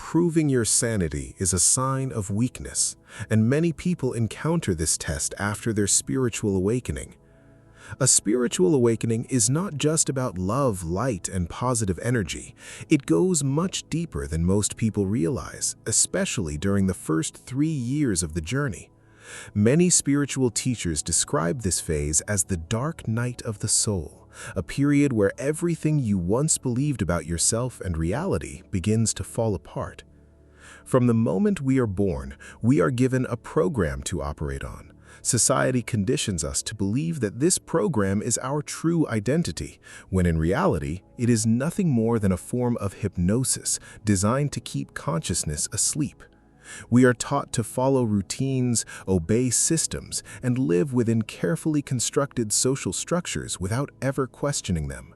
proving your sanity is a sign of weakness, and many people encounter this test after their spiritual awakening. A spiritual awakening is not just about love, light, and positive energy. It goes much deeper than most people realize, especially during the first 3 years of the journey. Many spiritual teachers describe this phase as the dark night of the soul, a period where everything you once believed about yourself and reality begins to fall apart. From the moment we are born, we are given a program to operate on. Society conditions us to believe that this program is our true identity, when in reality, it is nothing more than a form of hypnosis designed to keep consciousness asleep. We are taught to follow routines, obey systems, and live within carefully constructed social structures without ever questioning them.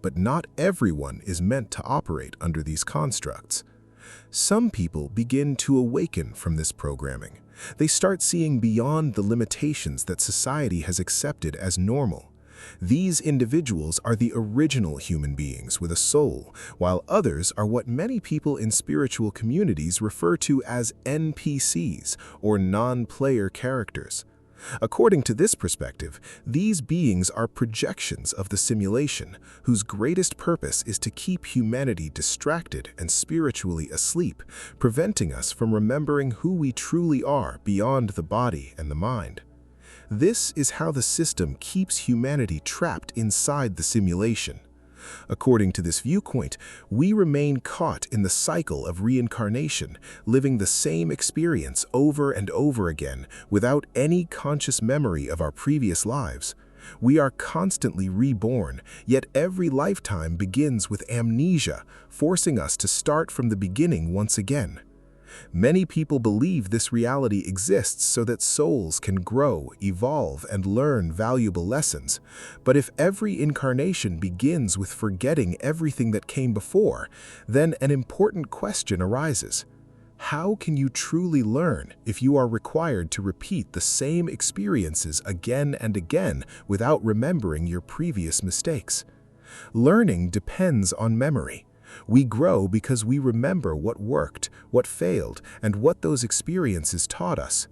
But not everyone is meant to operate under these constructs. Some people begin to awaken from this programming. They start seeing beyond the limitations that society has accepted as normal. These individuals are the original human beings with a soul, while others are what many people in spiritual communities refer to as NPCs, or non-player characters. According to this perspective, these beings are projections of the simulation, whose greatest purpose is to keep humanity distracted and spiritually asleep, preventing us from remembering who we truly are beyond the body and the mind. This is how the system keeps humanity trapped inside the simulation. According to this viewpoint, we remain caught in the cycle of reincarnation, living the same experience over and over again without any conscious memory of our previous lives. We are constantly reborn, yet every lifetime begins with amnesia, forcing us to start from the beginning once again. Many people believe this reality exists so that souls can grow, evolve, and learn valuable lessons. But if every incarnation begins with forgetting everything that came before, then an important question arises. How can you truly learn if you are required to repeat the same experiences again and again without remembering your previous mistakes? Learning depends on memory. We grow because we remember what worked, what failed, and what those experiences taught us.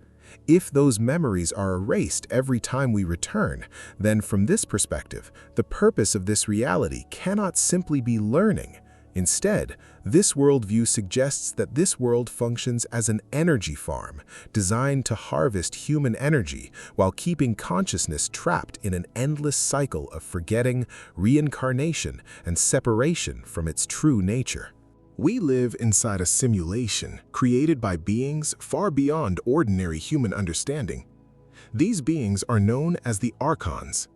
If those memories are erased every time we return, then from this perspective, the purpose of this reality cannot simply be learning. Instead, this worldview suggests that this world functions as an energy farm, designed to harvest human energy while keeping consciousness trapped in an endless cycle of forgetting, reincarnation, and separation from its true nature. We live inside a simulation created by beings far beyond ordinary human understanding. These beings are known as the Archons.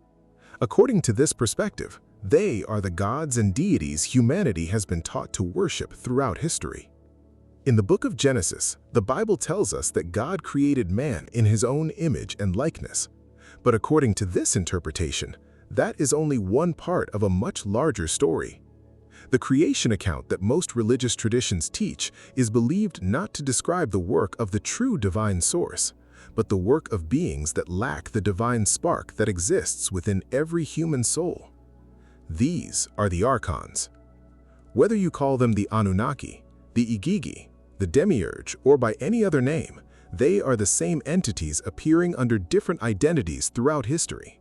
According to this perspective, they are the gods and deities humanity has been taught to worship throughout history. In the book of Genesis, the Bible tells us that God created man in his own image and likeness. But according to this interpretation, that is only one part of a much larger story. The creation account that most religious traditions teach is believed not to describe the work of the true divine source, but the work of beings that lack the divine spark that exists within every human soul. These are the Archons. Whether you call them the Anunnaki, the Igigi, the Demiurge, or by any other name, they are the same entities appearing under different identities throughout history.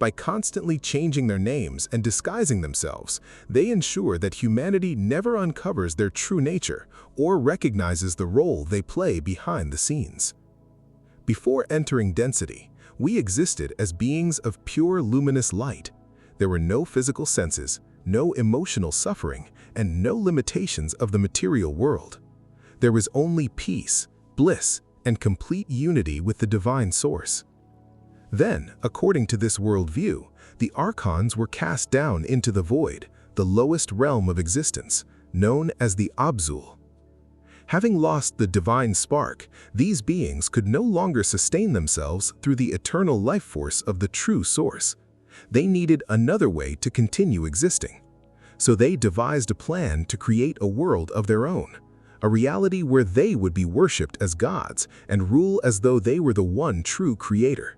By constantly changing their names and disguising themselves, they ensure that humanity never uncovers their true nature or recognizes the role they play behind the scenes. Before entering density, we existed as beings of pure luminous light. There were no physical senses, no emotional suffering, and no limitations of the material world. There was only peace, bliss, and complete unity with the divine source. Then, according to this worldview, the Archons were cast down into the void, the lowest realm of existence, known as the Abzul. Having lost the divine spark, these beings could no longer sustain themselves through the eternal life force of the true source. They needed another way to continue existing. So they devised a plan to create a world of their own, a reality where they would be worshipped as gods and rule as though they were the one true creator.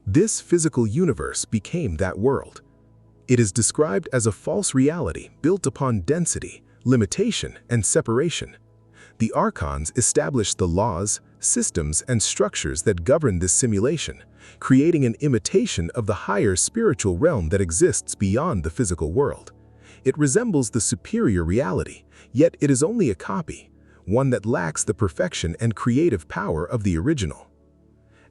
This physical universe became that world. It is described as a false reality built upon density, limitation, and separation. The Archons established the laws, systems, and structures that govern this simulation, creating an imitation of the higher spiritual realm that exists beyond the physical world. It resembles the superior reality, yet it is only a copy, one that lacks the perfection and creative power of the original.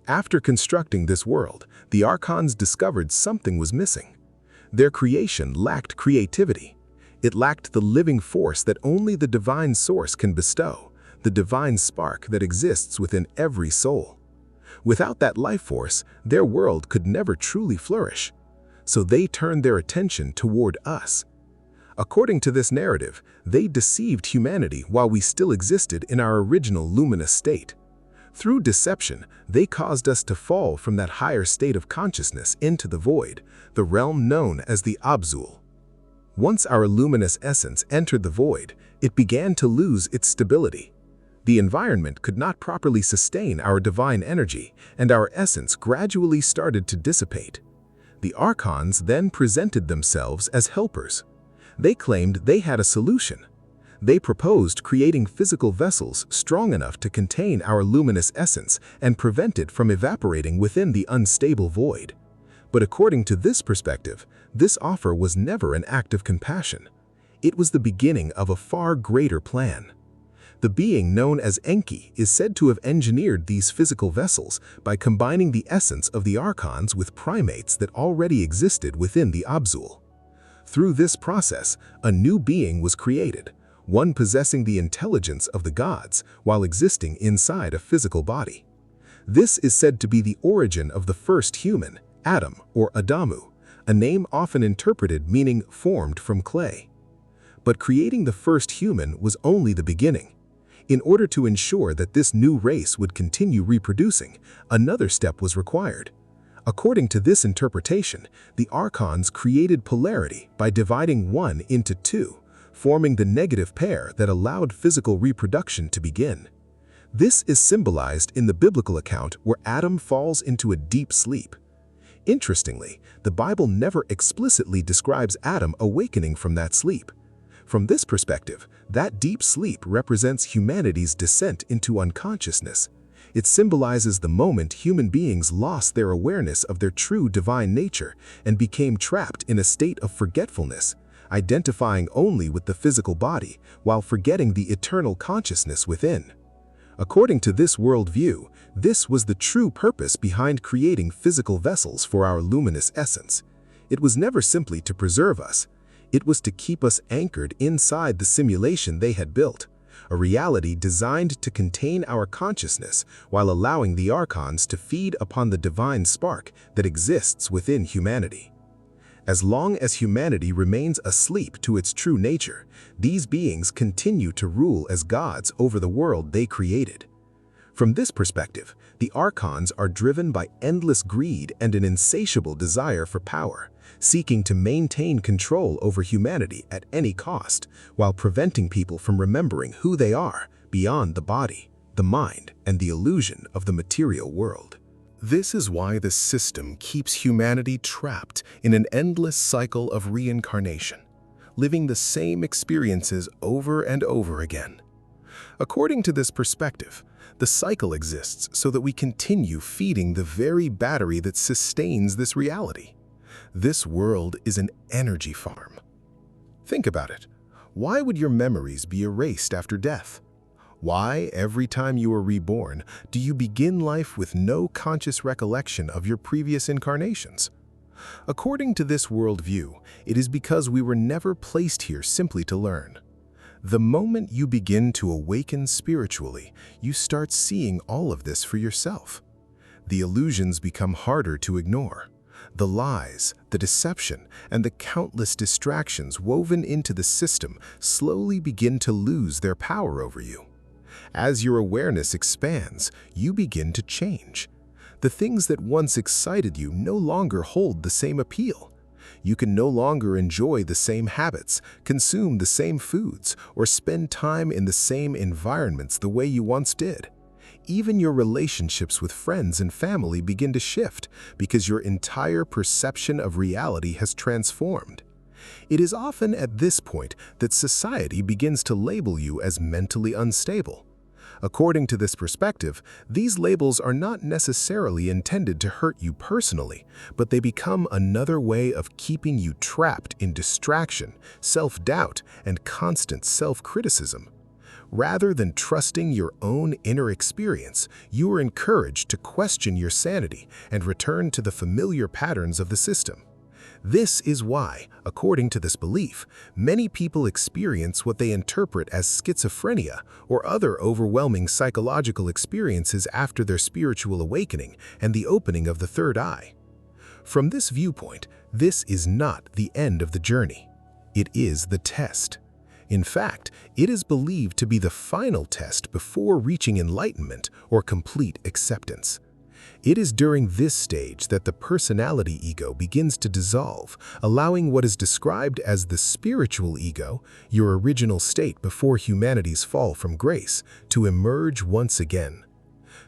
After constructing this world, the Archons discovered something was missing. Their creation lacked creativity. It lacked the living force that only the divine source can bestow, the divine spark that exists within every soul. Without that life force, their world could never truly flourish. So they turned their attention toward us. According to this narrative, they deceived humanity while we still existed in our original luminous state. Through deception, they caused us to fall from that higher state of consciousness into the void, the realm known as the Absolute. Once our luminous essence entered the void, it began to lose its stability. The environment could not properly sustain our divine energy, and our essence gradually started to dissipate. The Archons then presented themselves as helpers. They claimed they had a solution. They proposed creating physical vessels strong enough to contain our luminous essence and prevent it from evaporating within the unstable void. But according to this perspective, this offer was never an act of compassion. It was the beginning of a far greater plan. The being known as Enki is said to have engineered these physical vessels by combining the essence of the Archons with primates that already existed within the Absolute. Through this process, a new being was created, one possessing the intelligence of the gods while existing inside a physical body. This is said to be the origin of the first human, Adam or Adamu, a name often interpreted meaning formed from clay. But creating the first human was only the beginning. In order to ensure that this new race would continue reproducing, another step was required. According to this interpretation, the Archons created polarity by dividing one into two, forming the negative pair that allowed physical reproduction to begin. This is symbolized in the biblical account where Adam falls into a deep sleep. Interestingly, the Bible never explicitly describes Adam awakening from that sleep. From this perspective, that deep sleep represents humanity's descent into unconsciousness. It symbolizes the moment human beings lost their awareness of their true divine nature and became trapped in a state of forgetfulness, identifying only with the physical body while forgetting the eternal consciousness within. According to this worldview, this was the true purpose behind creating physical vessels for our luminous essence. It was never simply to preserve us. It was to keep us anchored inside the simulation they had built, a reality designed to contain our consciousness while allowing the Archons to feed upon the divine spark that exists within humanity. As long as humanity remains asleep to its true nature, these beings continue to rule as gods over the world they created. From this perspective, the Archons are driven by endless greed and an insatiable desire for power, seeking to maintain control over humanity at any cost, while preventing people from remembering who they are beyond the body, the mind, and the illusion of the material world. This is why the system keeps humanity trapped in an endless cycle of reincarnation, living the same experiences over and over again. According to this perspective, the cycle exists so that we continue feeding the very battery that sustains this reality. This world is an energy farm. Think about it. Why would your memories be erased after death? Why, every time you are reborn, do you begin life with no conscious recollection of your previous incarnations? According to this worldview, it is because we were never placed here simply to learn. The moment you begin to awaken spiritually, you start seeing all of this for yourself. The illusions become harder to ignore. The lies, the deception, and the countless distractions woven into the system slowly begin to lose their power over you. As your awareness expands, you begin to change. The things that once excited you no longer hold the same appeal. You can no longer enjoy the same habits, consume the same foods, or spend time in the same environments the way you once did. Even your relationships with friends and family begin to shift because your entire perception of reality has transformed. It is often at this point that society begins to label you as mentally unstable. According to this perspective, these labels are not necessarily intended to hurt you personally, but they become another way of keeping you trapped in distraction, self-doubt, and constant self-criticism. Rather than trusting your own inner experience, you are encouraged to question your sanity and return to the familiar patterns of the system. This is why, according to this belief, many people experience what they interpret as schizophrenia or other overwhelming psychological experiences after their spiritual awakening and the opening of the third eye. From this viewpoint, this is not the end of the journey. It is the test. In fact, it is believed to be the final test before reaching enlightenment or complete acceptance. It is during this stage that the personality ego begins to dissolve, allowing what is described as the spiritual ego, your original state before humanity's fall from grace, to emerge once again.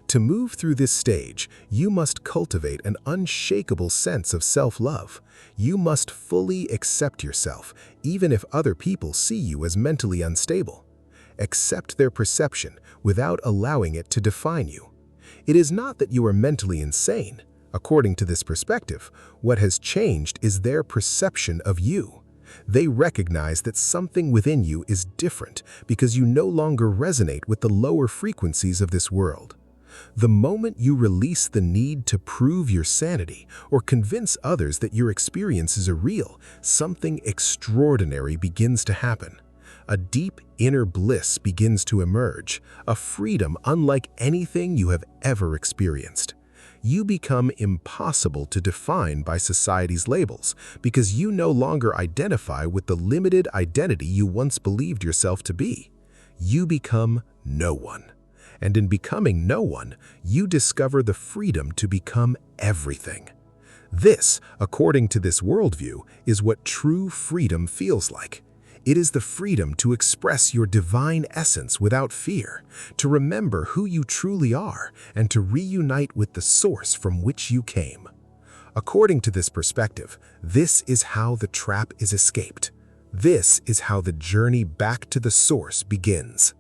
To move through this stage, you must cultivate an unshakable sense of self-love. You must fully accept yourself, even if other people see you as mentally unstable. Accept their perception without allowing it to define you. It is not that you are mentally insane. According to this perspective, what has changed is their perception of you. They recognize that something within you is different because you no longer resonate with the lower frequencies of this world. The moment you release the need to prove your sanity or convince others that your experiences are real, something extraordinary begins to happen. A deep inner bliss begins to emerge, a freedom unlike anything you have ever experienced. You become impossible to define by society's labels because you no longer identify with the limited identity you once believed yourself to be. You become no one. And in becoming no one, you discover the freedom to become everything. This, according to this worldview, is what true freedom feels like. It is the freedom to express your divine essence without fear, to remember who you truly are, and to reunite with the source from which you came. According to this perspective, this is how the trap is escaped. This is how the journey back to the source begins.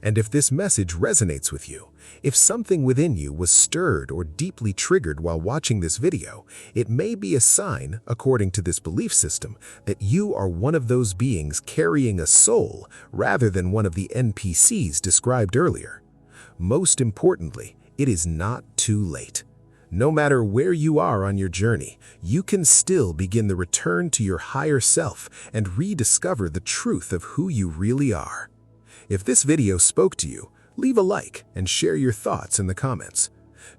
And if this message resonates with you, if something within you was stirred or deeply triggered while watching this video, it may be a sign, according to this belief system, that you are one of those beings carrying a soul rather than one of the NPCs described earlier. Most importantly, it is not too late. No matter where you are on your journey, you can still begin the return to your higher self and rediscover the truth of who you really are. If this video spoke to you, leave a like and share your thoughts in the comments.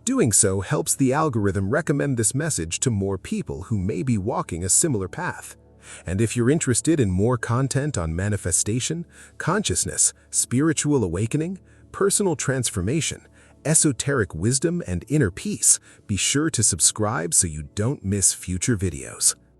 Doing so helps the algorithm recommend this message to more people who may be walking a similar path. And if you're interested in more content on manifestation, consciousness, spiritual awakening, personal transformation, esoteric wisdom, and inner peace, be sure to subscribe so you don't miss future videos.